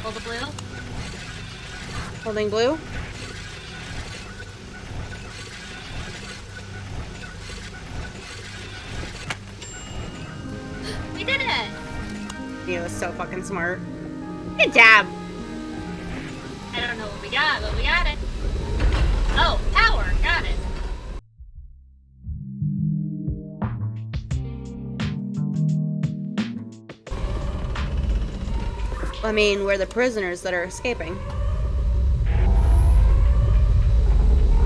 Pull the blue. Holding blue. We did it! He was so fucking smart. Good job. I don't know what we got, but we got it. Oh, power. Got it. I mean, we're the prisoners that are escaping.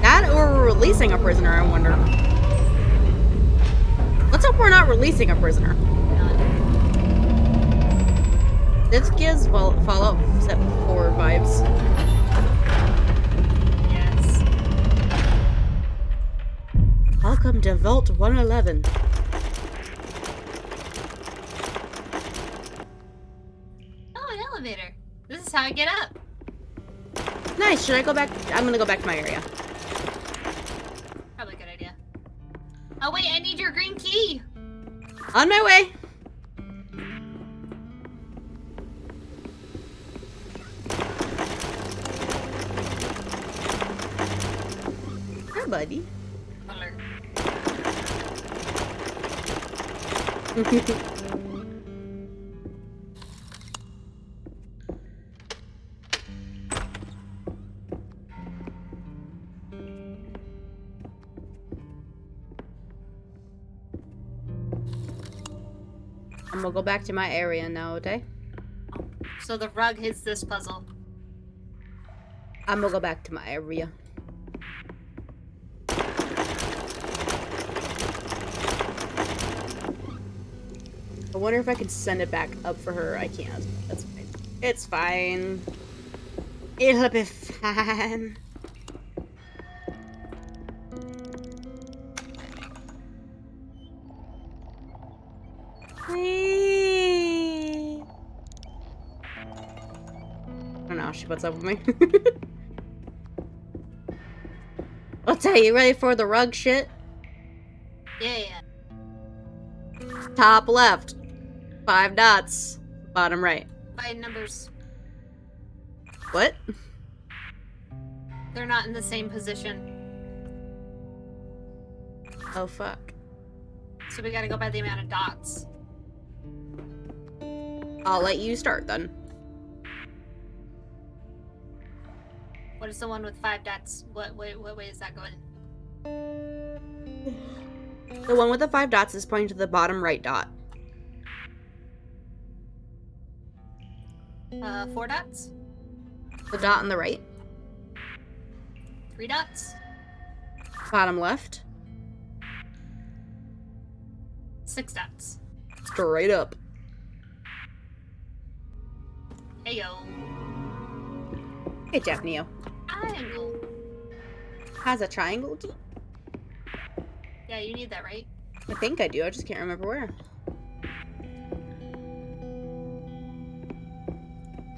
That or we're releasing a prisoner, I wonder. Let's hope we're not releasing a prisoner. This gives Fallout 4 vibes. Yes. Welcome to Vault 111. Oh, an elevator. This is how I get up. Nice. Should I go back? I'm gonna go back to my area. Probably a good idea. Oh, wait, I need your green key. On my way. Hi, buddy. Alert. I'm gonna go back to my area now, okay? So the rug hits this puzzle. I'm gonna go back to my area. I wonder if I can send it back up for her. I can't. That's fine. It's fine. It'll be fine. Whee! I don't know how she puts up with me. Let's say, you ready for the rug shit? Yeah. Top left. 5 dots. Bottom right. By numbers. What? They're not in the same position. Oh, fuck. So we gotta go by the amount of dots. I'll let you start then. What is the one with 5 dots? What way is that going? The one with the 5 dots is pointing to the bottom right dot. 4 dots? The dot on the right. 3 dots? Bottom left. 6 dots. Straight up. Heyo. Good job, Neo. Triangle. Has a triangle key? Yeah, you need that, right? I think I do. I just can't remember where.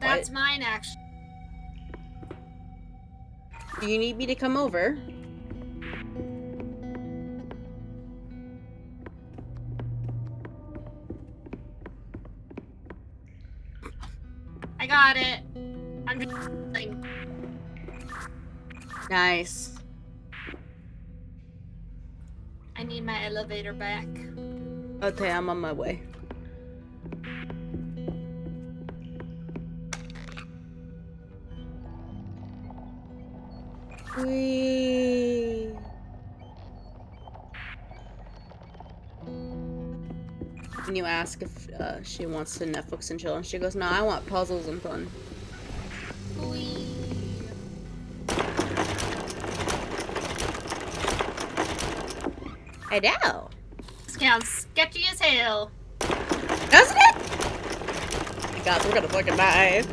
That's mine, actually. Do you need me to come over? I got it. I'm just like, Nice. I need my elevator back. Okay, I'm on my way. Whee! And you ask if she wants to Netflix and chill, and she goes, "No, I want puzzles and fun." Whee. I know. This sounds sketchy as hell. Doesn't it? Oh my God, we're gonna fucking die.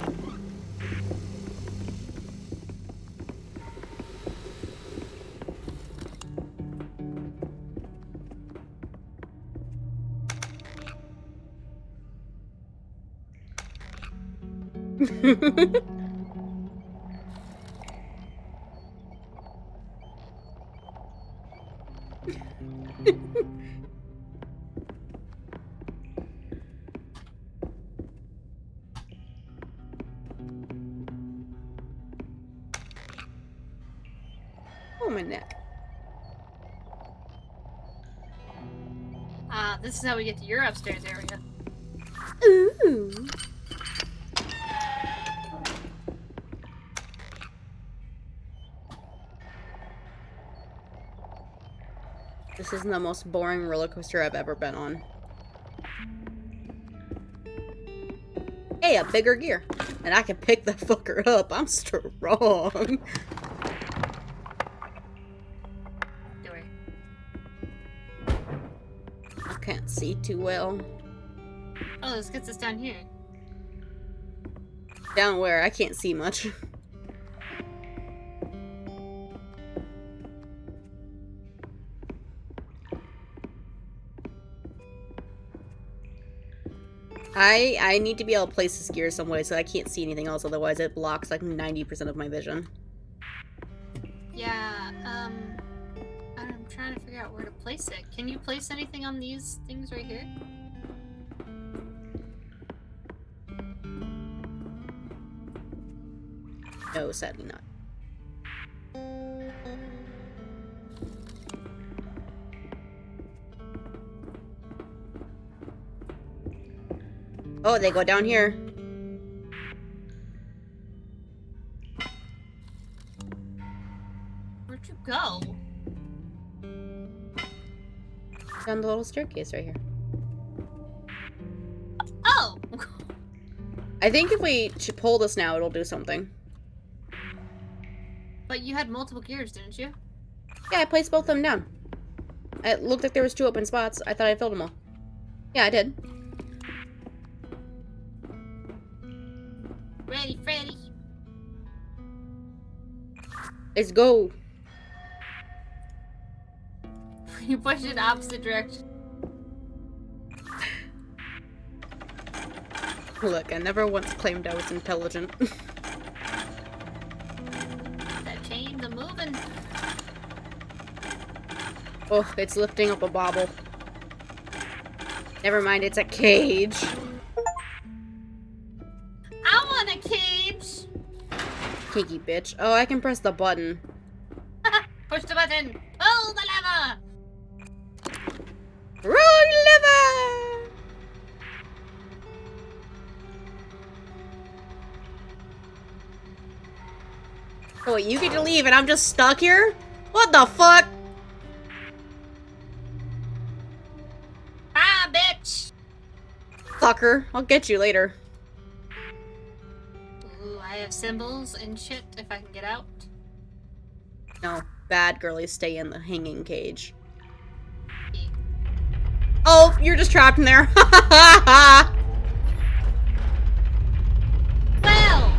on my neck. This is how we get to your upstairs area. Ooh. This is the most boring roller coaster I've ever been on. Hey, a bigger gear. And I can pick the fucker up. I'm strong. Do we? I can't see too well. Oh, this gets us down here. Down where? I can't see much. I need to be able to place this gear some way so I can't see anything else, otherwise it blocks like 90% of my vision. Yeah, I'm trying to figure out where to place it. Can you place anything on these things right here? No, sadly not. Oh, they go down here. Where'd you go? Down the little staircase right here. Oh! I think if we pull this now, it'll do something. But you had multiple gears, didn't you? Yeah, I placed both of them down. It looked like there was 2 open spots. I thought I filled them all. Yeah, I did. Ready, Freddy. Let's go. You push it opposite direction. Look, I never once claimed I was intelligent. That chain's a moving. Oh, it's lifting up a bobble. Never mind, it's a cage. I want a cage! Kinky bitch. Oh, I can press the button. Push the button! Pull the lever! Roll lever! Oh, wait, you get to leave and I'm just stuck here? What the fuck? Ah, bitch! Fucker, I'll get you later. Ooh, I have symbols and shit if I can get out. No, bad girlies stay in the hanging cage. Oh, you're just trapped in there. Well!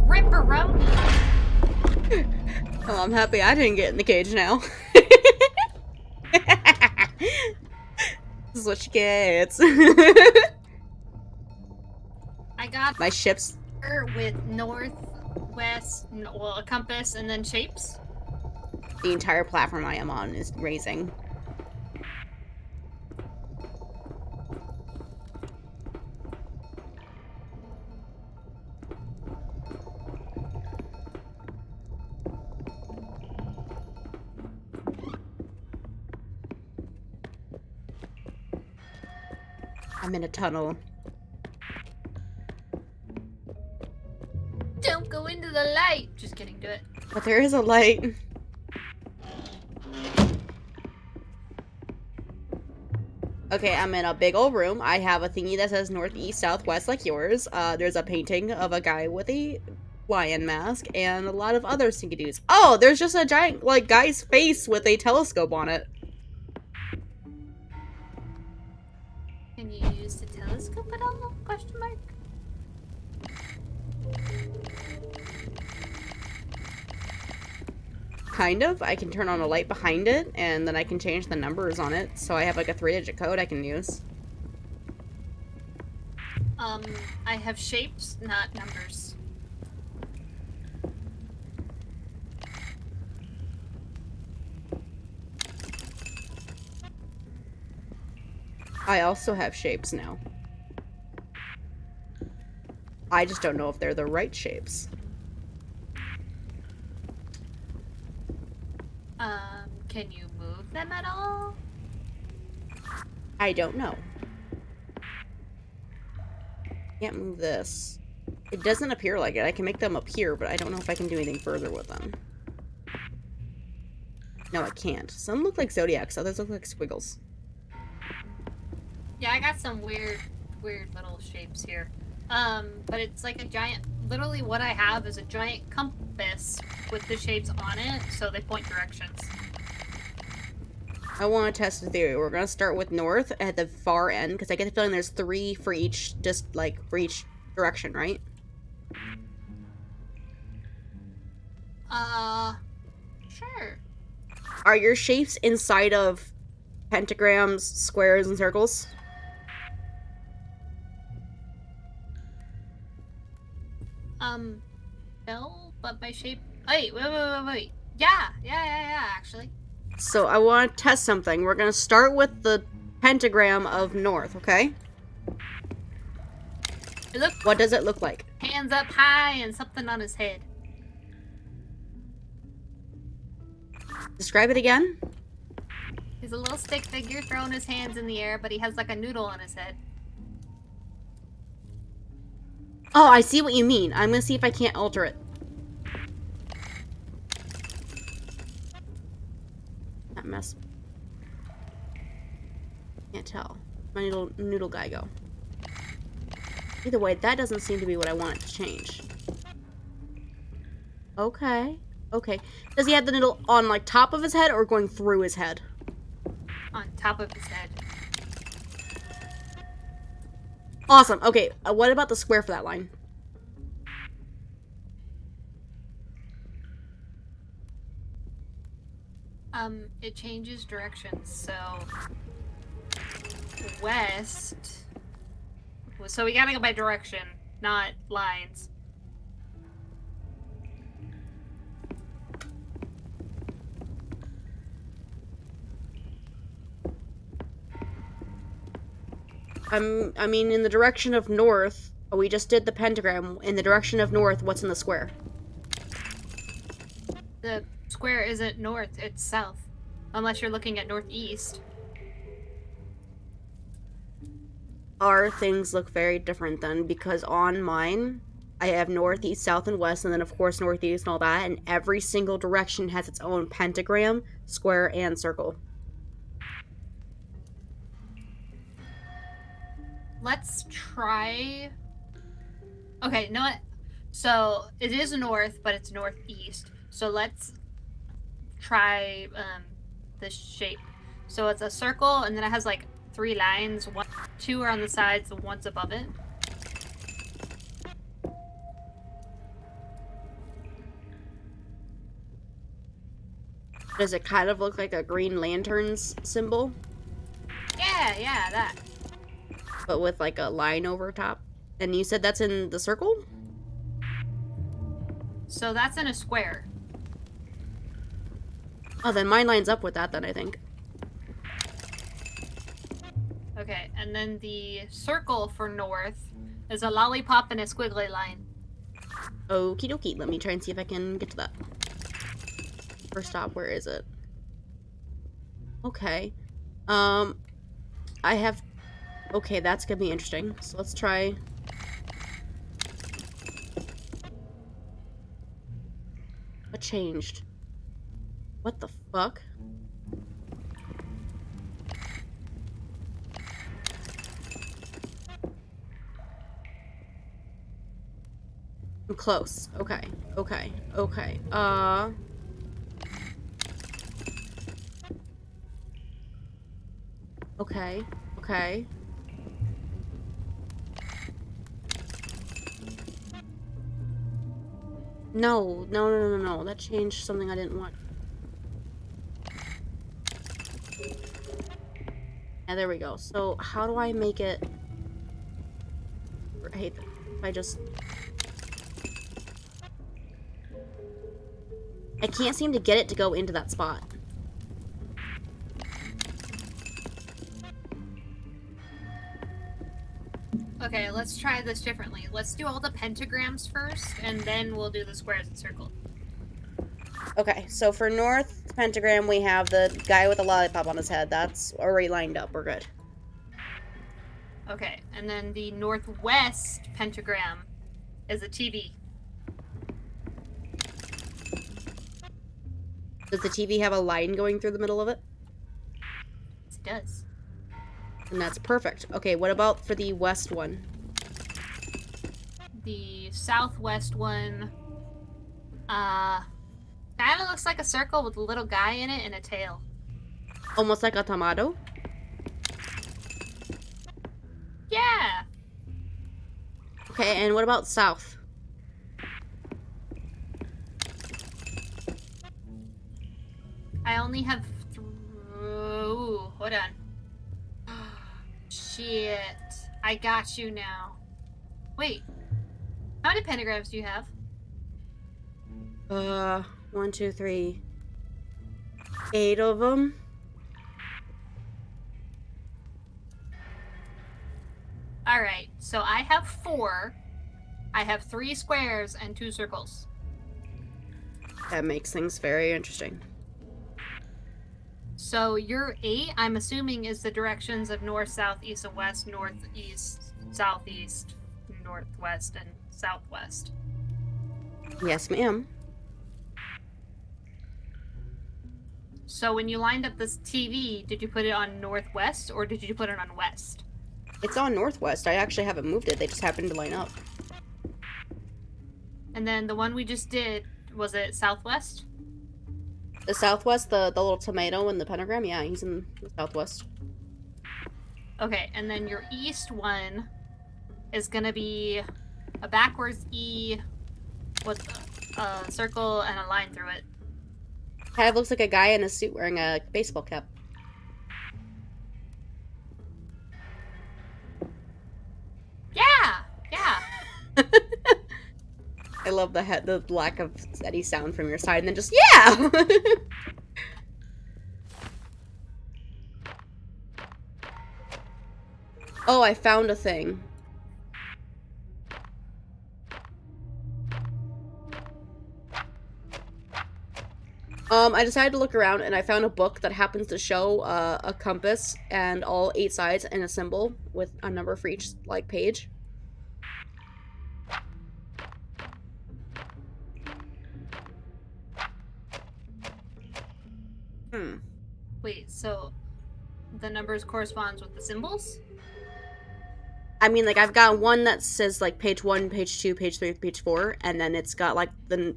Ripperoni! Oh, I'm happy I didn't get in the cage now. This is what she gets. I got My ship's... with north, west, well, a compass, and then shapes. The entire platform I am on is raising. I'm in a tunnel. Don't go into the light! Just kidding, do it. But there is a light. Okay, I'm in a big old room. I have a thingy that says northeast, southwest like yours. There's a painting of a guy with a lion mask and a lot of other stinky dudes. Oh, there's just a giant, like, guy's face with a telescope on it. Can you use the telescope at all? Question mark. Kind of. I can turn on a light behind it, and then I can change the numbers on it. So I have like a 3-digit code I can use. I have shapes, not numbers. I also have shapes now. I just don't know if they're the right shapes. Can you move them at all? I don't know. Can't move this. It doesn't appear like it. I can make them appear, but I don't know if I can do anything further with them. No, I can't. Some look like zodiacs, others look like squiggles. Yeah, I got some weird little shapes here. But it's like a giant, literally what I have is a giant compass with the shapes on it, so they point directions. I want to test the theory. We're gonna start with north at the far end, because I get the feeling there's 3 for each, just like for each direction, right? Sure. Are your shapes inside of pentagrams, squares, and circles? No, but my shape. Wait. Yeah, actually. So I want to test something. We're gonna start with the pentagram of north, okay? Look, What does it look like? hands up high and something on his head. Describe it again. He's a little stick figure throwing his hands in the air, but he has like a noodle on his head. Oh, I see what you mean. I'm gonna see if I can't alter it. That mess. Can't tell. My little noodle guy go. Either way, that doesn't seem to be what I want it to change. Okay. Okay. Does he have the noodle on, like, top of his head or going through his head? On top of his head. Awesome. Okay, what about the square for that line? It changes directions, so... West... So we gotta go by direction, not lines. I mean, in the direction of north, we just did the pentagram. In the direction of north, what's in the square? The square isn't north, it's south. Unless you're looking at northeast. Our things look very different then, because on mine, I have north, east, south, and west, and then of course northeast and all that, and every single direction has its own pentagram, square, and circle. Let's try... Okay, you know what? So, it is north, but it's northeast. So let's try this shape. So it's a circle, and then it has like 3 lines. 2 are on the sides, and 1's above it. Does it kind of look like a Green Lantern's symbol? Yeah, that. But with like a line over top? And you said that's in the circle? So that's in a square. Oh, then mine lines up with that then, I think. Okay, and then the circle for north is a lollipop and a squiggly line. Okie dokie, let me try and see if I can get to that. First stop, where is it? Okay. I have... Okay, that's gonna be interesting. So let's try... What changed? What the fuck? I'm close. Okay. Okay. Okay. Okay. Okay. No. No. That changed something I didn't want. Yeah, there we go. So, how do I make it... I hate that. If I just... I can't seem to get it to go into that spot. Okay, let's try this differently. Let's do all the pentagrams first, and then we'll do the squares and circles. Okay, so for north, pentagram, we have the guy with a lollipop on his head. That's already lined up. We're good. Okay, and then the northwest pentagram is a TV. Does the TV have a line going through the middle of it? It does. And that's perfect. Okay, what about for the west one? The southwest one, kind of looks like a circle with a little guy in it and a tail. Almost like a tomato? Yeah! Okay, and what about south? I only have ooh, hold on. Shit. I got you now. Wait. How many pentagrams do you have? 1, 2, 3. 8 of them. Alright, so I have 4. I have 3 squares and 2 circles. That makes things very interesting. So your 8, I'm assuming, is the directions of north, south, east, and west, northeast, southeast, northwest, and southwest. Yes, ma'am. So when you lined up this TV, did you put it on northwest or did you put it on west? It's on northwest. I actually haven't moved it. They just happened to line up. And then the one we just did, was it southwest? The southwest, the little tomato in the pentagram? Yeah, he's in the southwest. Okay, and then your east one is going to be a backwards E with a circle and a line through it. Kind of looks like a guy in a suit wearing a baseball cap. Yeah! I love the lack of steady sound from your side, and then just, yeah! Oh, I found a thing. I decided to look around, and I found a book that happens to show a compass and all 8 sides and a symbol with a number for each, like, page. Wait, so the numbers corresponds with the symbols? I mean, like, I've got one that says, like, page 1, page 2, page 3, page 4, and then it's got, like, the,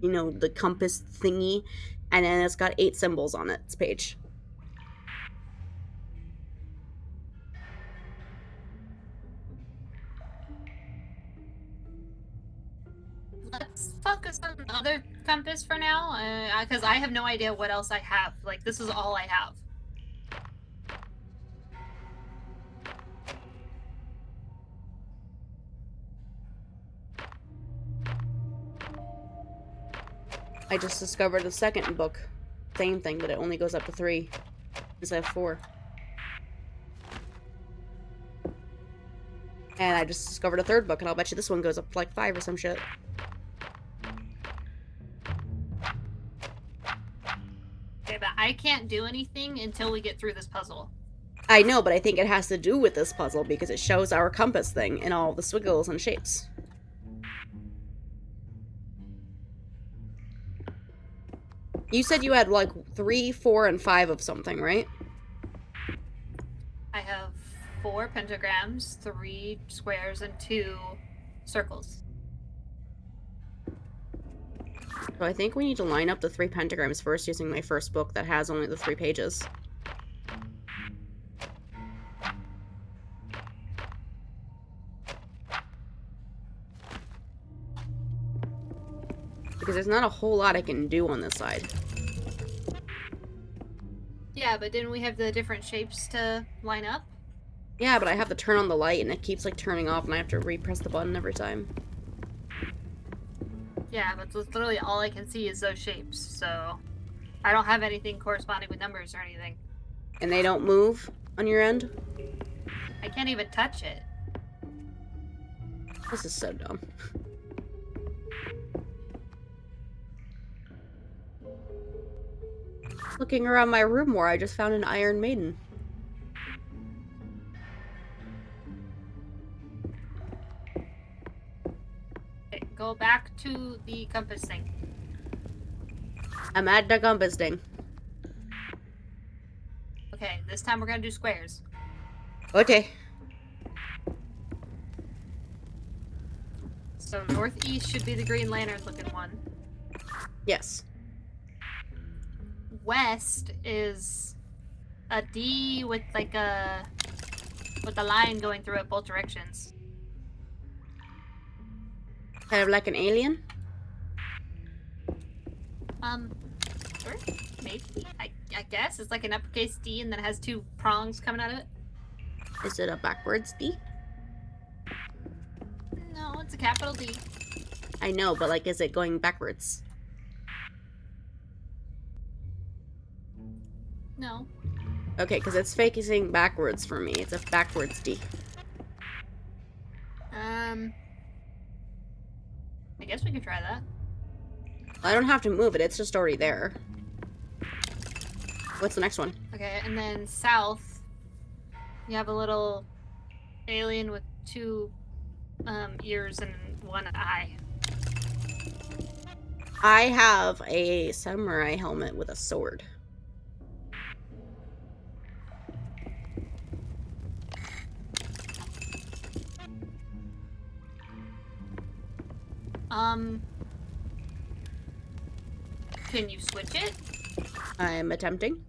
you know, the compass thingy, and then it's got 8 symbols on its page. Let's focus on the other compass for now, because I have no idea what else I have. Like, this is all I have. I just discovered the second book. Same thing, but it only goes up to 3 instead of 4. And I just discovered a third book, and I'll bet you this one goes up to like 5 or some shit. Okay, but I can't do anything until we get through this puzzle. I know, but I think it has to do with this puzzle because it shows our compass thing and all the squiggles and shapes. You said you had like 3, 4, and 5 of something, right? I have 4 pentagrams, 3 squares, and 2 circles. So I think we need to line up the 3 pentagrams first using my first book that has only the 3 pages. Because there's not a whole lot I can do on this side. Yeah, but didn't we have the different shapes to line up? Yeah, but I have to turn on the light and it keeps like turning off and I have to repress the button every time. Yeah, but that's literally all I can see is those shapes, so I don't have anything corresponding with numbers or anything. And they don't move on your end? I can't even touch it. This is so dumb. Looking around my room more, I just found an Iron Maiden. Okay, go back to the compass thing. I'm at the compass thing. Okay, this time we're gonna do squares. Okay. So northeast should be the Green Lantern looking one. Yes. West is a D with like a line going through it both directions. Kind of like an alien? Sure, maybe. I guess it's like an uppercase D and then it has two prongs coming out of it. Is it a backwards D? No, it's a capital D. I know, but like, is it going backwards? No. Okay, because it's facing backwards for me. It's a backwards D. I guess we could try that. I don't have to move it, it's just already there. What's the next one? Okay, and then south, you have a little alien with two ears and one eye. I have a samurai helmet with a sword. Can you switch it? I'm attempting.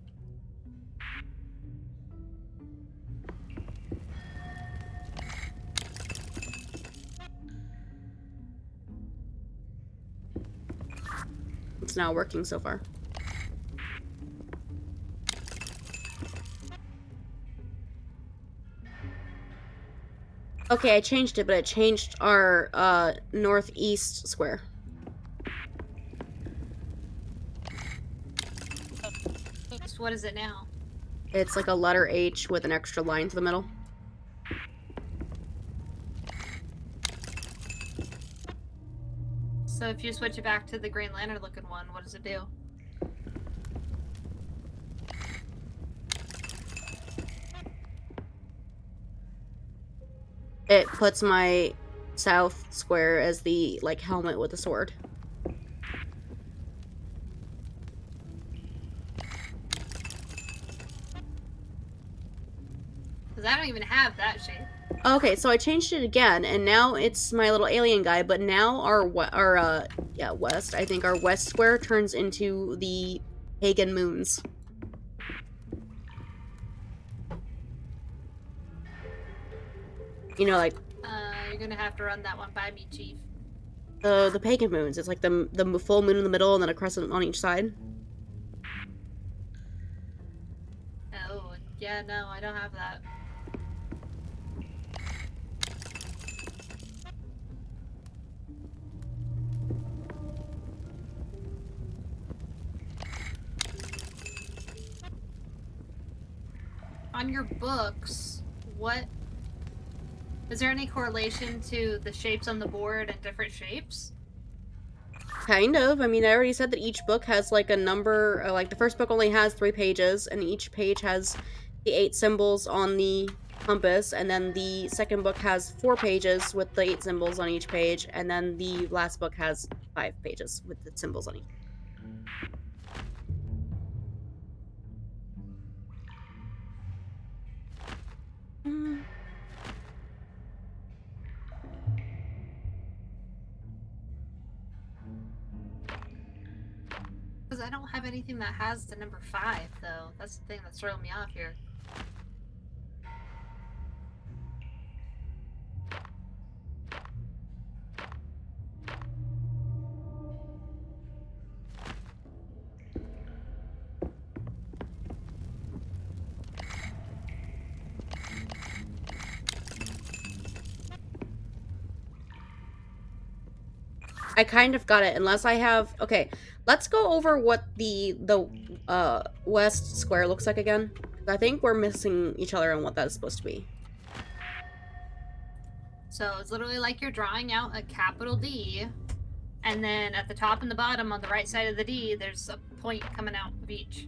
It's not working so far. Okay, I changed it, but it changed our northeast square. So what is it now? It's like a letter H with an extra line through the middle. So if you switch it back to the Green Lantern looking one, what does it do? It puts my south square as the, like, helmet with a sword. Because I don't even have that shape. Okay, so I changed it again, and now it's my little alien guy, but now our west, I think our west square turns into the pagan moons. You know, like... You're gonna have to run that one by me, Chief. The pagan moons. It's like the full moon in the middle and then a crescent on each side. Oh, yeah, no, I don't have that. On your books, what... Is there any correlation to the shapes on the board and different shapes? Kind of. I mean, I already said that each book has, like, a number. Like, the first book only has 3 pages, and each page has the 8 symbols on the compass, and then the second book has 4 pages with the 8 symbols on each page, and then the last book has 5 pages with the symbols on each. Because I don't have anything that has the number 5, though. That's the thing that's throwing me off here. I kind of got it, unless I have... Okay, let's go over what the west square looks like again. I think we're missing each other on what that is supposed to be. So it's literally like you're drawing out a capital D, and then at the top and the bottom on the right side of the D, there's a point coming out of each.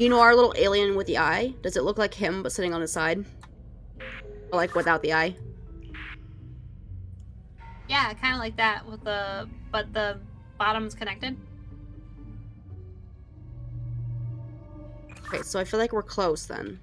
You know our little alien with the eye? Does it look like him but sitting on his side? Or like without the eye? Yeah, kind of like that with but the bottom's connected. Okay, so I feel like we're close then.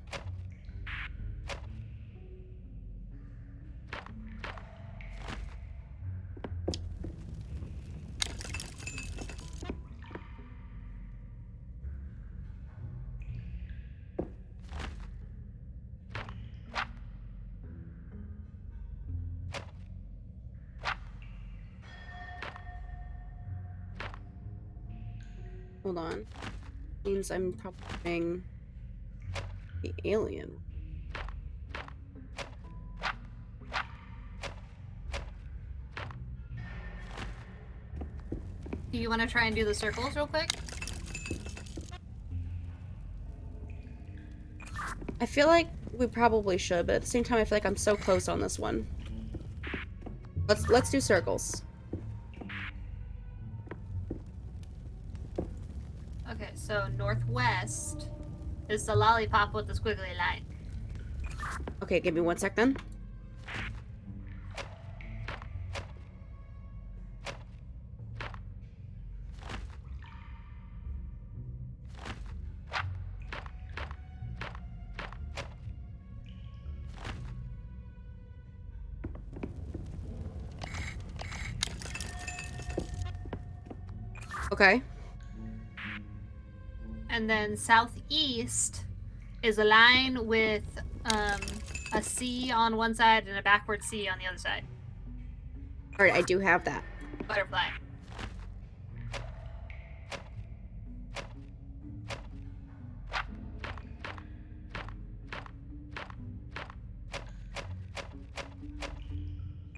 Hold on. Means I'm probably doing the alien. Do you want to try and do the circles real quick? I feel like we probably should, but at the same time I feel like I'm so close on this one. Let's do circles. Okay, so northwest is the lollipop with the squiggly line. Okay, give me 1 sec then. Okay. And then southeast is a line with a C on one side and a backward C on the other side. Alright, I do have that. Butterfly.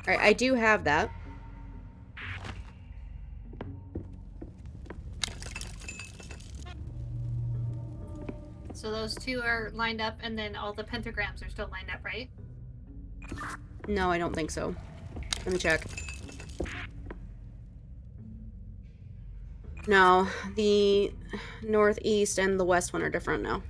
Alright, I do have that. So those two are lined up, and then all the pentagrams are still lined up, right? No, I don't think so. Let me check. No, the northeast and the west one are different now.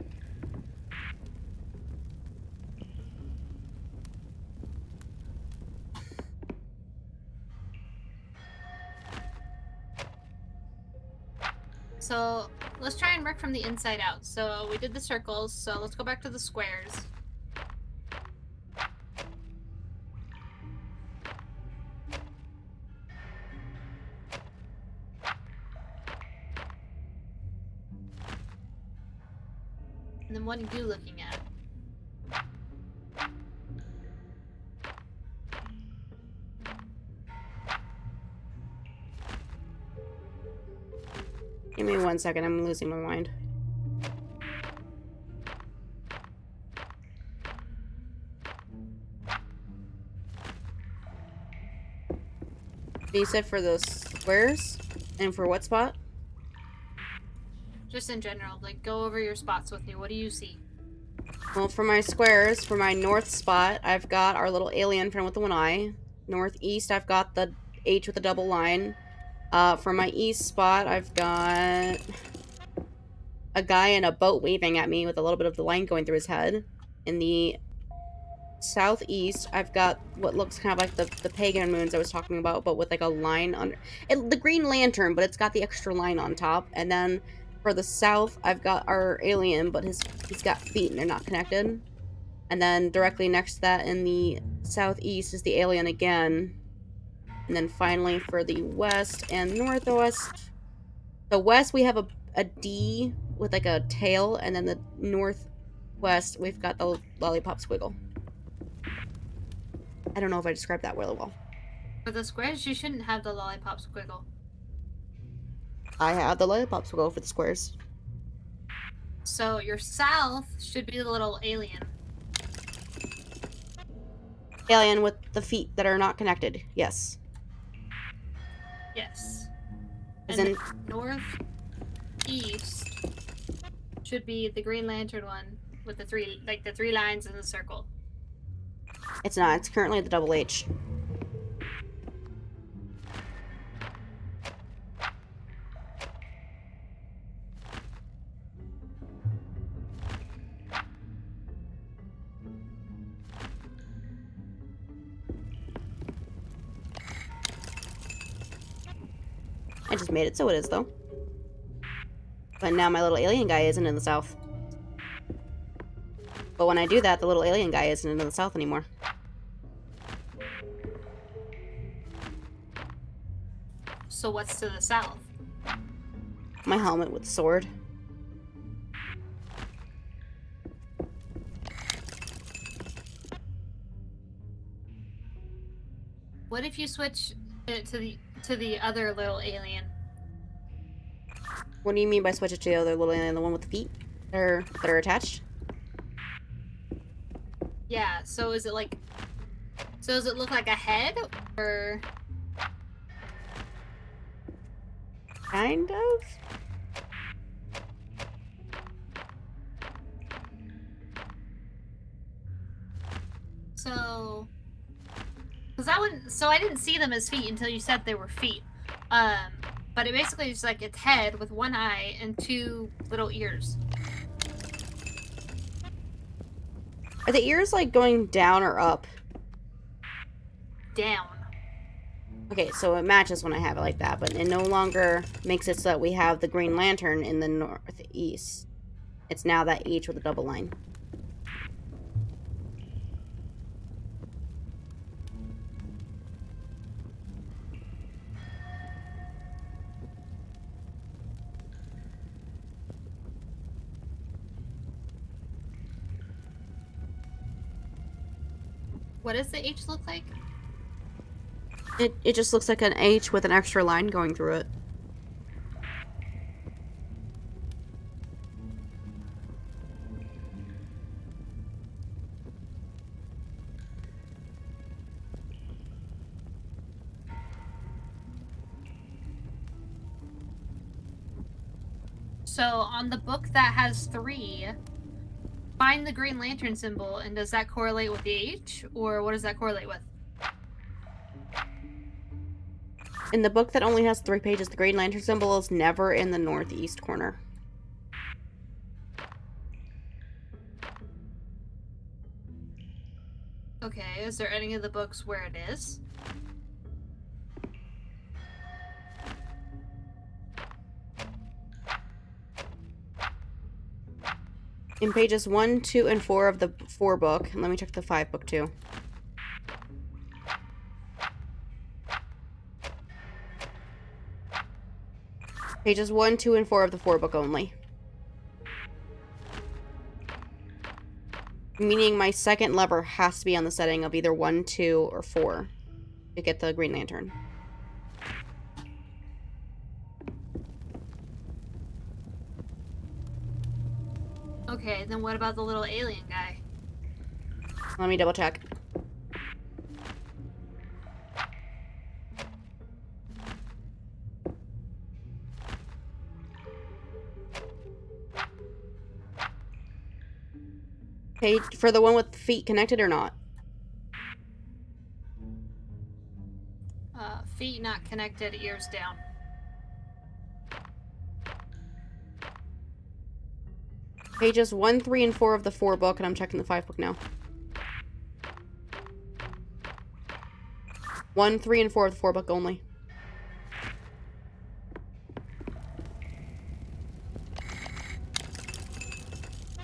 So let's try and work from the inside out. So we did the circles, so let's go back to the squares. And then what are you looking at? Give me 1 second, I'm losing my mind. You said for the squares? And for what spot? Just in general, like go over your spots with me. What do you see? Well, for my squares, for my north spot, I've got our little alien friend with the one eye. Northeast, I've got the H with a double line. For my east spot, I've got a guy in a boat waving at me with a little bit of the line going through his head. In the southeast, I've got what looks kind of like the pagan moons I was talking about, but with like a line under it, the Green Lantern, but it's got the extra line on top. And then for the south, I've got our alien, but he's got feet and they're not connected. And then directly next to that in the southeast is the alien again. And then finally for the west and northwest, the west we have a D with like a tail, and then the northwest we've got the lollipop squiggle. I don't know if I described that really well. For the squares, you shouldn't have the lollipop squiggle. I have the lollipop squiggle for the squares. So your south should be the little alien. Alien with the feet that are not connected. Yes. Yes. As And in, northeast should be the Green Lantern one with the three lines in the circle. it's not. It's currently the double H. I just made it so it is, though. But now my little alien guy isn't in the south. But when I do that, the little alien guy isn't in the south anymore. So what's to the south? My helmet with sword. What if you switch it to the other little alien? What do you mean by switch it to the other little alien? The one with the feet that are attached? Yeah, so is it like... So does it look like a head, or... Kind of? So... Because that one... So I didn't see them as feet until you said they were feet. But it basically is like its head with one eye and two little ears. Are the ears, like, going down or up? Down. Okay, so it matches when I have it like that, but it no longer makes it so that we have the Green Lantern in the northeast. It's now that H with a double line. What does the H look like? It just looks like an H with an extra line going through it. So on the book that has 3, find the Green Lantern symbol, and does that correlate with the H, or what does that correlate with? In the book that only has 3 pages, the Green Lantern symbol is never in the northeast corner. Okay, is there any of the books where it is? In pages 1, 2, and 4 of the 4 book, and let me check the 5 book too. Pages 1, 2, and 4 of the 4 book only. Meaning my second lever has to be on the setting of either 1, 2, or 4 to get the Green Lantern. Okay, then what about the little alien guy? Let me double check. Page for the one with feet connected or not? Feet not connected, ears down. Pages 1, 3, and 4 of the 4 book, and I'm checking the 5 book now. 1, 3, and 4 of the 4 book only.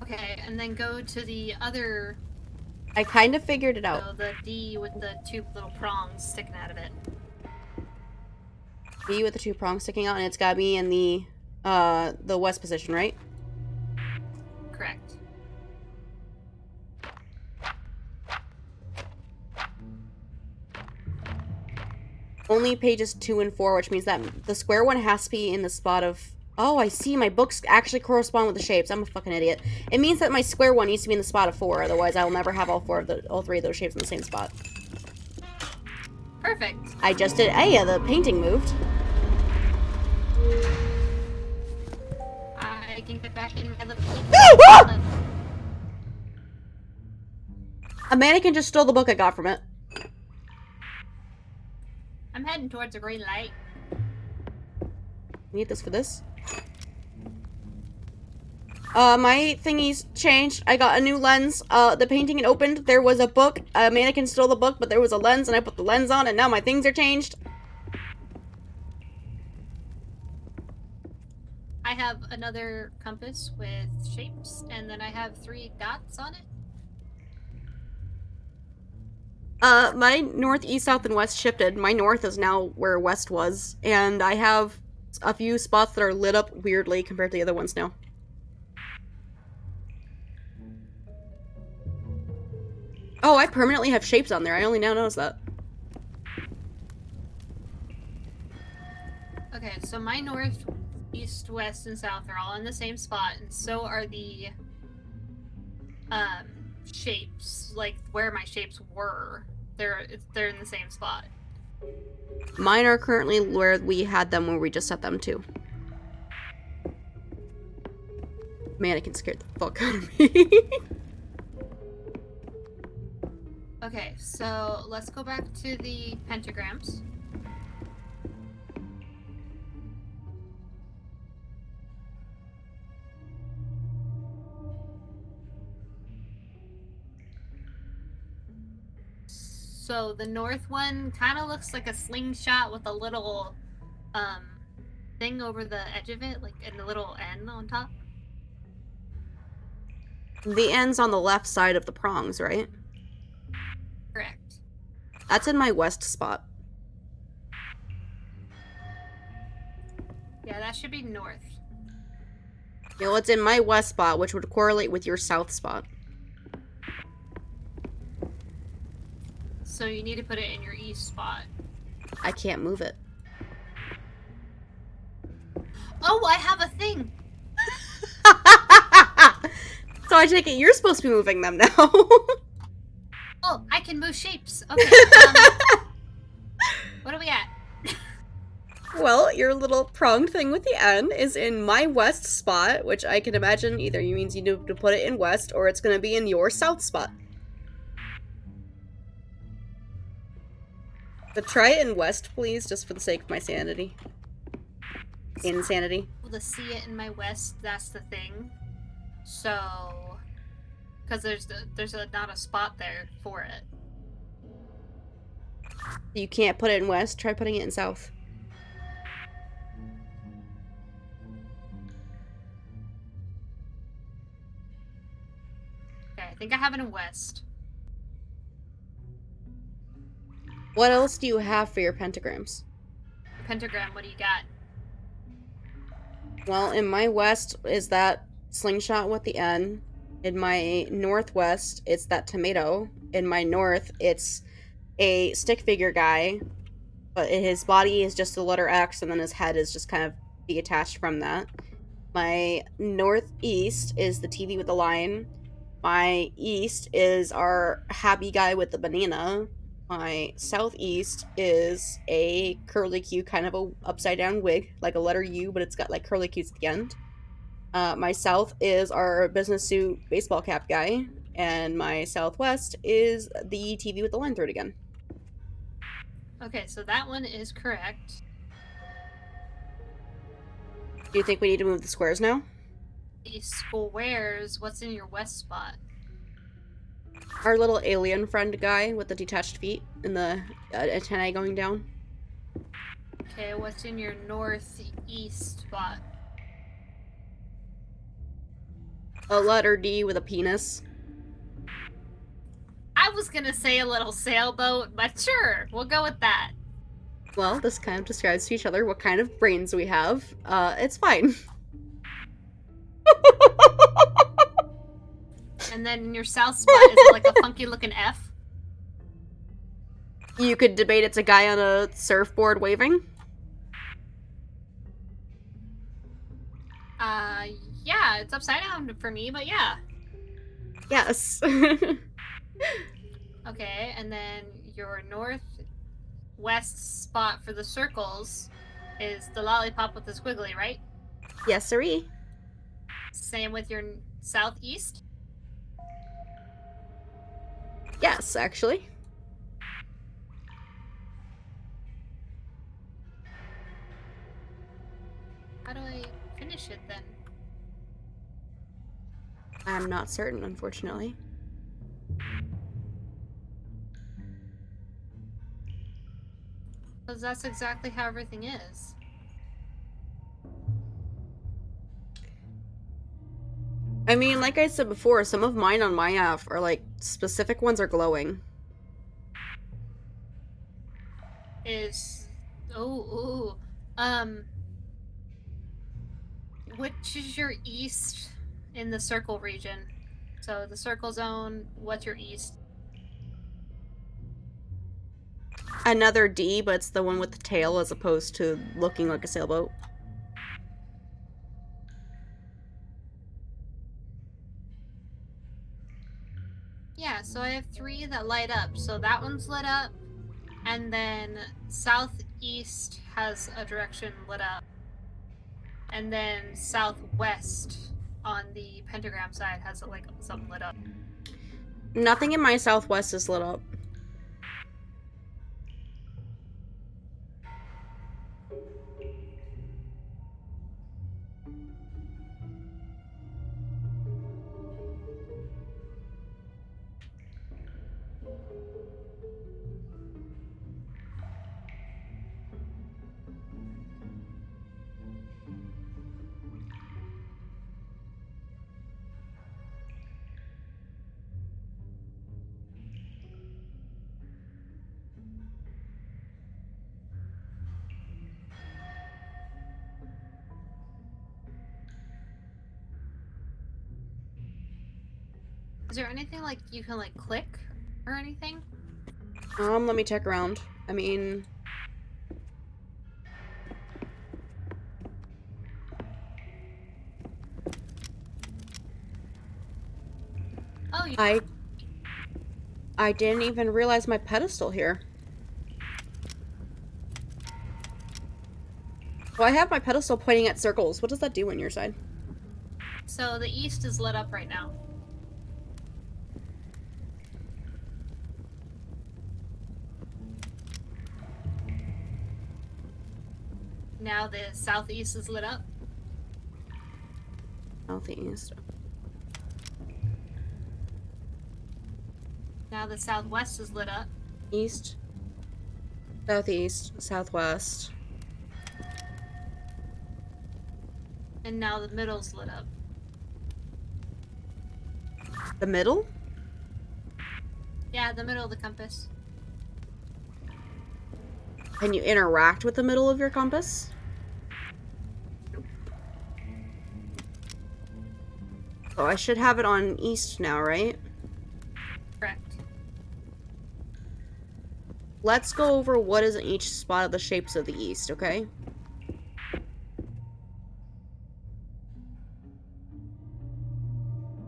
Okay, and then go to the other... I kind of figured it out. So the D with the 2 little prongs sticking out of it. D with the 2 prongs sticking out, and it's got me in the west position, right? Correct. Only pages 2 and 4, which means that the square one has to be in the spot of... Oh, I see. My books actually correspond with the shapes. I'm a fucking idiot. It means that my square one needs to be in the spot of 4, otherwise I will never have all 3 of those shapes in the same spot. Perfect. I just did... Hey, the painting moved. I can get back in my little... A mannequin just stole the book I got from it. I'm heading towards a green light. Need this for this. My thingies changed. I got a new lens. The painting had opened. There was a book. A mannequin stole the book, but there was a lens, and I put the lens on, and now my things are changed. I have another compass with shapes, and then I have 3 dots on it. My north, east, south, and west shifted. My north is now where west was, and I have a few spots that are lit up weirdly compared to the other ones now. Oh, I permanently have shapes on there. I only now noticed that. Okay, so my north, east, west, and south are all in the same spot, and so are the shapes. Like where my shapes were, they're in the same spot. Mine are currently where we had them when we just set them to. Mannequin scared the fuck out of me. Okay, so let's go back to the pentagrams. So the north one kind of looks like a slingshot with a little thing over the edge of it, like and a little N on top. The end's on the left side of the prongs, right? Correct. That's in my west spot. Yeah, that should be north. You know, it's in my west spot, which would correlate with your south spot. So you need to put it in your east spot. I can't move it. Oh, I have a thing! So I take it you're supposed to be moving them now. Oh, I can move shapes. Okay. What are we at? Well, your little pronged thing with the N is in my west spot, which I can imagine either you means you need to put it in west or it's going to be in your south spot. But try it in west, please, just for the sake of my sanity. Insanity. Able to see it in my west. That's the thing. So, because there's not a spot there for it. You can't put it in west. Try putting it in south. Okay, I think I have it in west. What else do you have for your pentagrams? Pentagram. What do you got? Well, in my west is that slingshot with the N. In my northwest, it's that tomato. In my north, it's a stick figure guy, but his body is just the letter X, and then his head is just kind of detached from that. My northeast is the TV with the lion. My east is our happy guy with the banana. My southeast is a curly Q, kind of a upside down wig, like a letter U, but it's got like curly Q's at the end. My south is our business suit baseball cap guy, and my southwest is the TV with the line through it again. Okay, so that one is correct. Do you think we need to move the squares now? The squares. What's in your west spot? Our little alien friend guy with the detached feet and the antennae going down. Okay, what's in your northeast spot? A letter D with a penis. I was gonna say a little sailboat, but sure, we'll go with that. Well, this kind of describes to each other what kind of brains we have. It's fine. And then in your south spot, is it like a funky looking F? You could debate it's a guy on a surfboard waving. Yeah, it's upside down for me, but yeah. Yes. Okay, and then your northwest spot for the circles is the lollipop with the squiggly, right? Yes, sirree. Same with your southeast? Yes, actually. How do I finish it then? I'm not certain, unfortunately. Because that's exactly how everything is. I mean, like I said before, some of mine on my app are like specific ones are glowing. Is which is your east in the circle region? So the circle zone, what's your east? Another D, but it's the one with the tail as opposed to looking like a sailboat. Yeah, so I have 3 that light up. So that one's lit up, and then southeast has a direction lit up, and then southwest on the pentagram side has like something lit up. Nothing in my southwest is lit up. Is there anything like you can like click or anything? Let me check around. I mean, Oh, you I didn't even realize my pedestal here. Well, I have my pedestal pointing at circles. What does that do on your side? So the east is lit up right now. Now the southeast is lit up. Southeast. Now the southwest is lit up. East. Southeast. Southwest. And now the middle's lit up. The middle? Yeah, the middle of the compass. Can you interact with the middle of your compass? Oh, I should have it on east now, right? Correct. Let's go over what is in each spot of the shapes of the east, okay?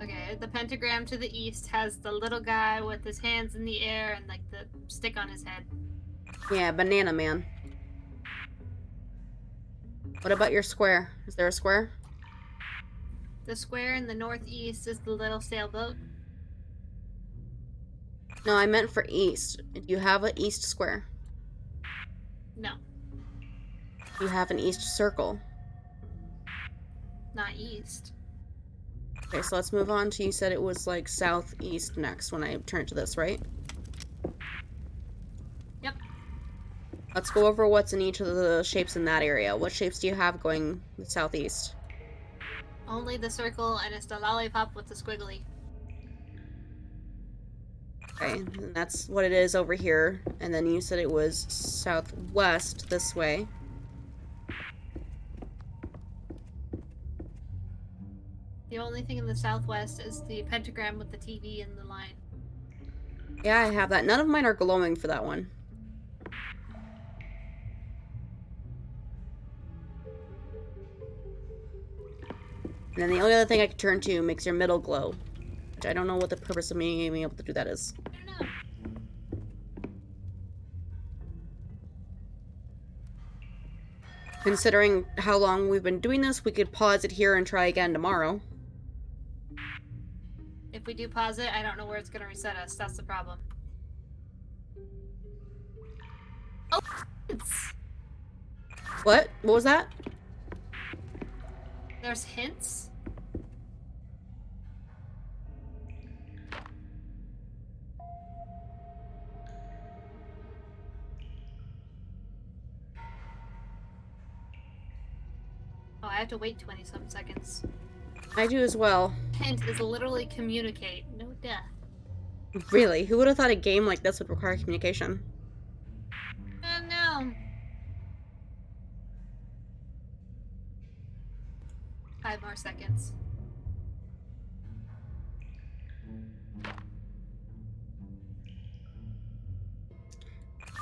Okay, the pentagram to the east has the little guy with his hands in the air and like the stick on his head. Yeah, Banana Man. What about your square? Is there a square? The square in the northeast is the little sailboat. No, I meant for east. Do you have an east square? No, Do you have an east circle? not east. Okay, so let's move on to, you said it was like southeast next when I turn to this, right? Yep. Let's go over what's in each of the shapes in that area. What shapes do you have going southeast? Only the circle, and it's the lollipop with the squiggly. Okay, and that's what it is over here. And then you said it was southwest this way. The only thing in the southwest is the pentagram with the TV in the line. Yeah, I have that. None of mine are glowing for that one. And then the only other thing I could turn to makes your middle glow. Which I don't know what the purpose of me being able to do that is. I don't know. Considering how long we've been doing this, we could pause it here and try again tomorrow. If we do pause it, I don't know where it's gonna reset us. That's the problem. Oh, hints! What? What was that? There's hints? Oh, I have to wait 20-some seconds. I do as well. hint is literally communicate. No death. Really? Who would have thought a game like this would require communication? Oh no. 5 more seconds.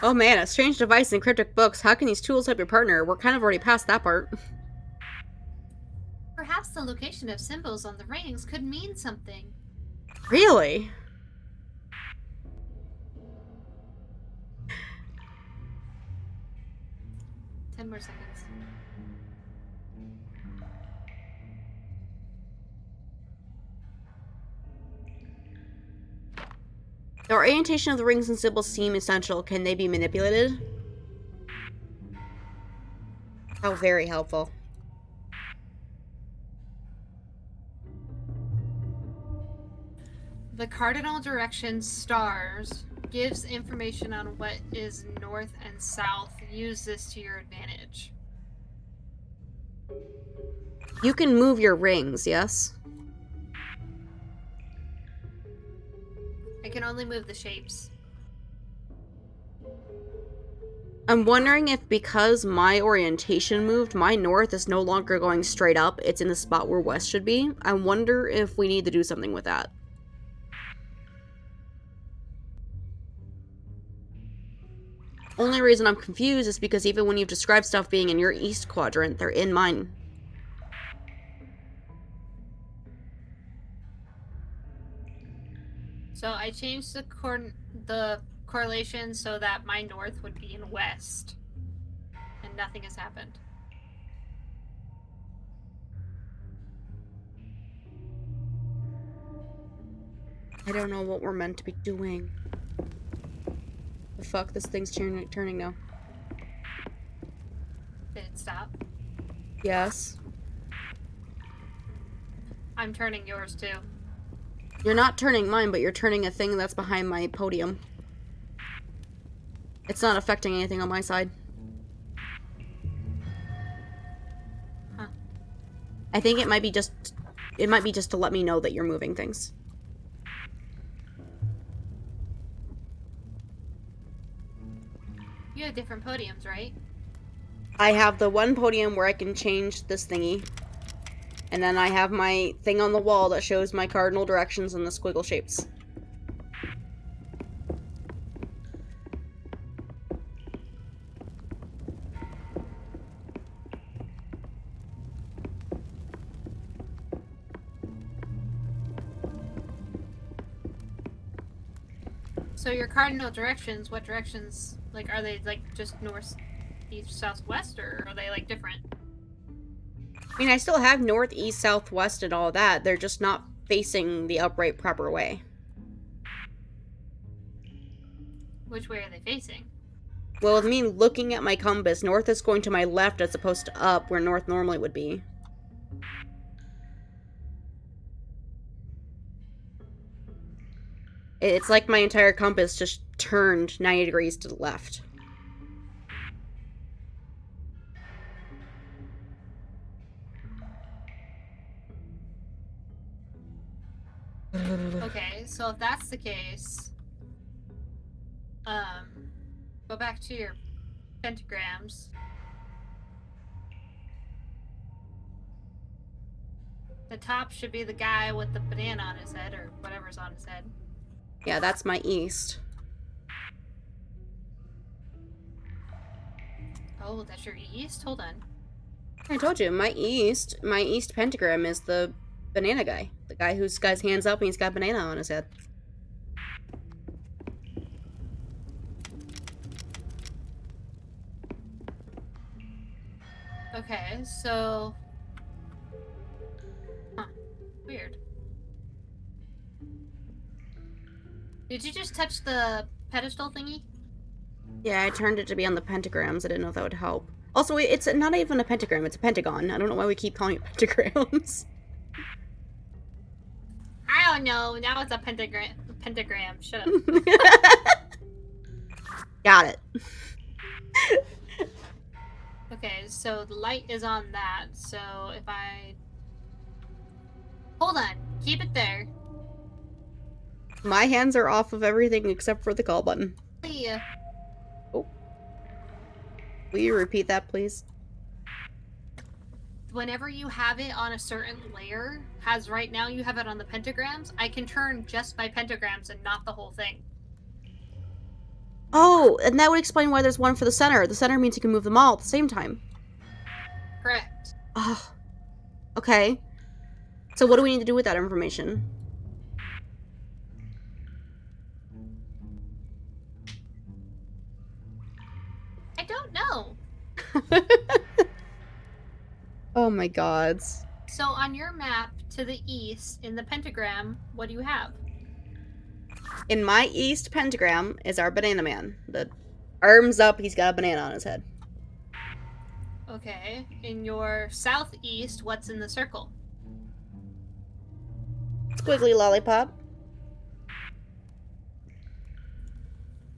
Oh man, a strange device and cryptic books. How can these tools help your partner? We're kind of already past that part. Perhaps the location of symbols on the rings could mean something. Really? Ten more seconds. The orientation of the rings and symbols seem essential. Can they be manipulated? Oh, very helpful. The cardinal direction stars gives information on what is north and south. Use this to your advantage. You can move your rings, yes? I can only move the shapes. I'm wondering if because my orientation moved, my north is no longer going straight up. It's in the spot where west should be. I wonder if we need to do something with that. Only reason I'm confused is because even when you've described stuff being in your east quadrant, they're in mine. So I changed the correlation so that my north would be in west. And nothing has happened. I don't know what we're meant to be doing. The fuck, this thing's turning now. Did it stop? Yes. I'm turning yours too. You're not turning mine, but you're turning a thing that's behind my podium. It's not affecting anything on my side. Huh. I think it might be just to let me know that you're moving things. You have different podiums, right? I have the one podium where I can change this thingy. And then I have my thing on the wall that shows my cardinal directions and the squiggle shapes. So your cardinal directions, what directions, like, are they, like, just north, east, south, west, or are they, like, different? I mean, I still have north, east, south, west, and all that. They're just not facing the upright, proper way. Which way are they facing? Well, with me looking at my compass, north is going to my left as opposed to up, where north normally would be. It's like my entire compass just turned 90 degrees to the left. Okay, so if that's the case, go back to your pentagrams. The top should be the guy with the banana on his head, or whatever's on his head. Yeah, that's my east. Oh, that's your east? Hold on. I told you, my east pentagram is the banana guy. The guy who's got his hands up and he's got banana on his head. Okay, so... Huh. Weird. Did you just touch the pedestal thingy? Yeah, I turned it to be on the pentagrams. I didn't know if that would help. Also, it's not even a pentagram, it's a pentagon. I don't know why we keep calling it pentagrams. I don't know. Now it's a pentagram. Pentagram. Shut up. Got it. Okay, so the light is on that. So if I... Hold on. Keep it there. My hands are off of everything except for the call button. Yeah. Oh. Will you repeat that, please? Whenever you have it on a certain layer, as right now you have it on the pentagrams, I can turn just my pentagrams and not the whole thing. Oh, and that would explain why there's one for the center. The center means you can move them all at the same time. Correct. Oh. Okay. So what do we need to do with that information? I don't know. Oh my god. So on your map to the east, in the pentagram, what do you have? In my east pentagram is our banana man. The arms up, he's got a banana on his head. Okay. In your southeast, what's in the circle? Squiggly lollipop.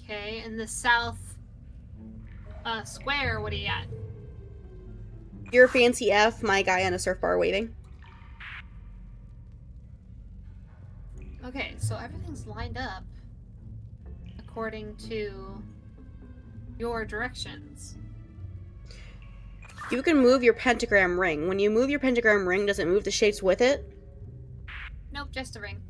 Okay. In the south square, what do you got? Your fancy F, my guy on a surf bar waving. Okay, so everything's lined up according to your directions. You can move your pentagram ring. When you move your pentagram ring, does it move the shapes with it? Nope, just a ring.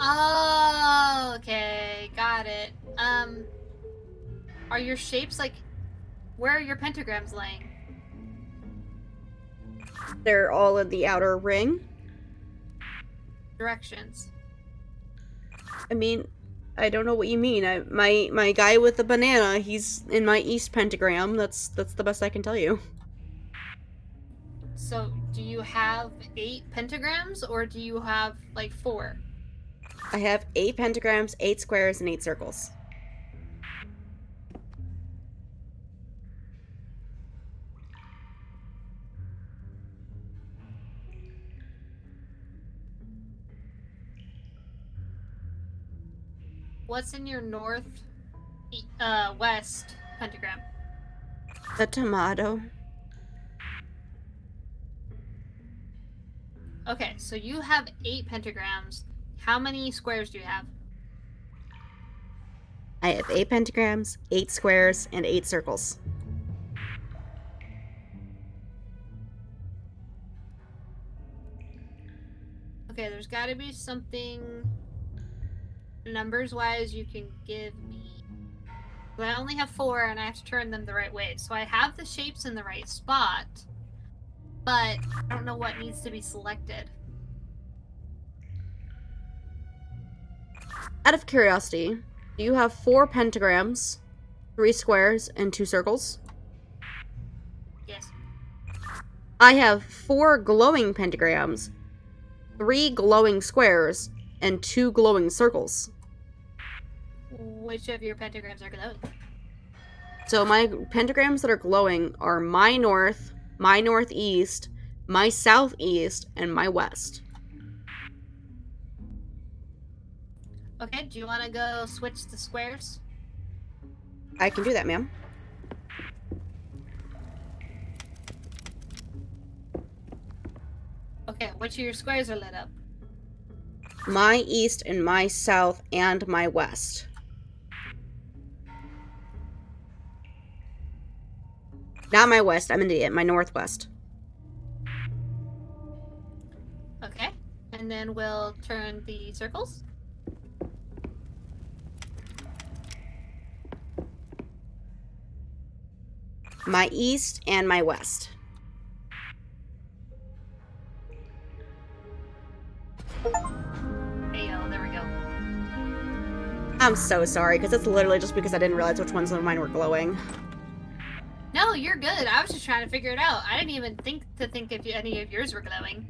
Oh, okay, got it. Are your shapes like, where are your pentagrams laying? They're all in the outer ring. Directions. I mean, I don't know what you mean. My guy with the banana, he's in my east pentagram. That's the best I can tell you. So, do you have 8 pentagrams, or do you have, like, 4? I have 8 pentagrams, 8 squares, and 8 circles. What's in your west pentagram? The tomato. Okay, so you have 8 pentagrams. How many squares do you have? I have 8 pentagrams, 8 squares, and 8 circles. Okay, there's got to be something numbers-wise you can give me. But I only have 4, and I have to turn them the right way. So I have the shapes in the right spot, but I don't know what needs to be selected. Out of curiosity, do you have 4 pentagrams, 3 squares, and 2 circles? Yes. I have 4 glowing pentagrams, 3 glowing squares, and 2 glowing circles. Which of your pentagrams are glowing? So my pentagrams that are glowing are my north, my northeast, my southeast, and my west. Okay, do you want to go switch the squares? I can do that, ma'am. Okay, which of your squares are lit up? My east and my south and my west. Not my west, I'm an idiot. My northwest. Okay, and then we'll turn the circles. My east and my west. Ayo, there we go. I'm so sorry, because it's literally just because I didn't realize which ones of mine were glowing. No, you're good. I was just trying to figure it out. I didn't even think if any of yours were glowing.